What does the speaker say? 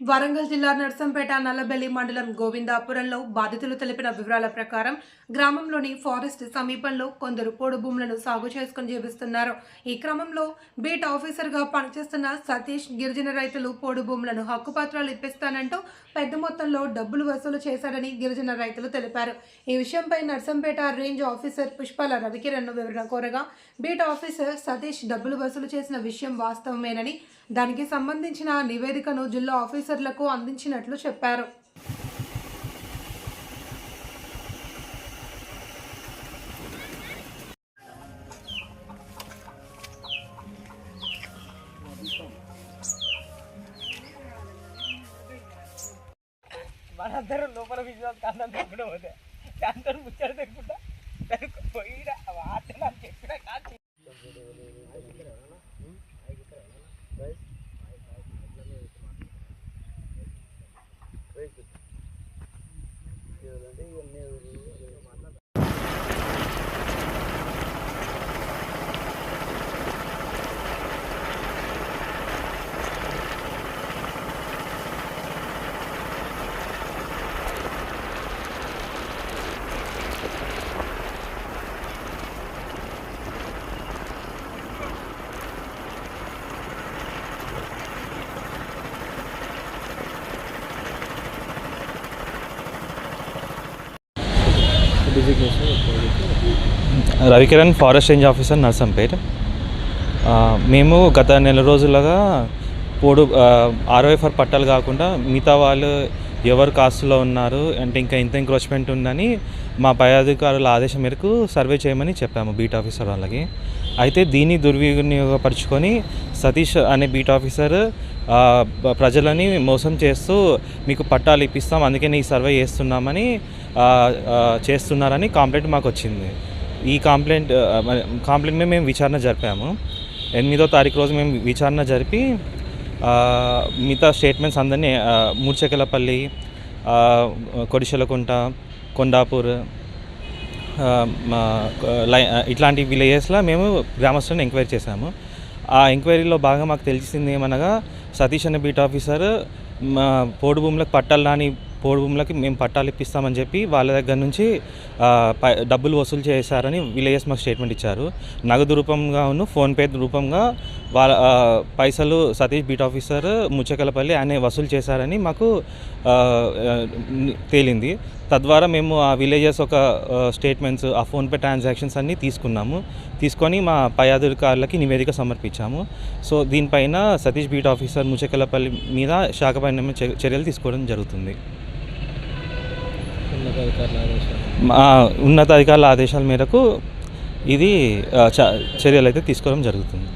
వరంగల్ జిల్లా నర్సంపేట నల్లబెల్లి మండలం గోవిందాపురంలో బాధితులు తెలిపిన వివరాల ప్రకారం గ్రామంలోని ఫారెస్ట్ సమీపంలో కొందరు పోడు భూములను సాగు చేసుకుని జీవిస్తున్నారు. ఈ క్రమంలో బీట్ ఆఫీసర్గా పనిచేస్తున్న సతీష్ గిరిజన రైతులు పోడు భూములను హక్కుపత్రాలు ఇప్పిస్తానంటూ పెద్ద మొత్తంలో డబ్బులు వసూలు చేశారని గిరిజన రైతులు తెలిపారు. ఈ విషయంపై నర్సంపేట రేంజ్ ఆఫీసర్ పుష్పాల రవికిరణ్ వివరణ కోరగా బీట్ ఆఫీసర్ సతీష్ డబ్బులు వసూలు చేసిన విషయం వాస్తవమేనని, దానికి సంబంధించిన నివేదికను జిల్లా ఆఫీసర్లకు అందించినట్లు చెప్పారు. మనందరూ లోపల విజయాలు కాంతం తగ్గడం పోతే కాంతం ముచ్చట తెచ్చుకుంటా పోయినా వార్త నాకు చెప్పిన కాదు. Ravikiran forest range officer Narsampet. మేము గత నెల రోజులుగా పోడు ఆర్ఓఎఫ్ఆర్ పట్టాలు కాకుండా మిగతా వాళ్ళు ఎవరు కాస్ట్లో ఉన్నారు అంటే ఇంకా ఇంత ఎంక్రోచ్మెంట్ ఉందని మా పై అధికారుల ఆదేశం మేరకు సర్వే చేయమని చెప్పాము బీట్ ఆఫీసర్ వాళ్ళకి. అయితే దీన్ని దుర్వినియోగపరుచుకొని సతీష్ అనే బీట్ ఆఫీసర్ ప్రజలని మోసం చేస్తూ మీకు పట్టాలు ఇప్పిస్తాం అందుకని ఈ సర్వే చేస్తున్నారని కంప్లైంట్ మాకు వచ్చింది. ఈ కంప్లైంట్ మీద మేము విచారణ జరిపాము. 8వ తారీఖు రోజు మేము విచారణ జరిపి మిగతా స్టేట్మెంట్స్ అందరినీ మూర్చకలపల్లి, కొడిశలకుంట, కొండాపూర్ ఇట్లాంటి విలేజెస్లో మేము గ్రామస్తులను ఎంక్వైరీ చేశాము. ఆ ఎంక్వైరీలో బాగా మాకు తెలిసింది ఏమనగా సతీష్ అనే బీట్ ఆఫీసర్ పోడు భూములకు పట్టాలు రాని పోడు భూములకి మేము పట్టాలు ఇప్పిస్తామని చెప్పి వాళ్ళ దగ్గర నుంచి డబ్బులు వసూలు చేశారని విలేజెస్ మాకు స్టేట్మెంట్ ఇచ్చారు. నగదు రూపంగా ఫోన్పే రూపంగా వాళ్ళ పైసలు సతీష్ బీట్ ఆఫీసర్ ముచ్చకలపల్లి ఆయన వసూలు చేశారని మాకు తేలింది. తద్వారా మేము ఆ విలేజెస్ ఒక స్టేట్మెంట్స్, ఆ ఫోన్పే ట్రాన్సాక్షన్స్ అన్నీ తీసుకొని మా పై అధికారులకి నివేదిక సమర్పించాము. సో దీనిపైన సతీష్ బీట్ ఆఫీసర్ ముచ్చకలపల్లి మీద శాఖపైన చర్యలు తీసుకోవడం జరుగుతుంది. ఉన్నతాధికారుల ఆదేశాల మేరకు ఇది చర్యలు అయితే తీసుకోవడం జరుగుతుంది.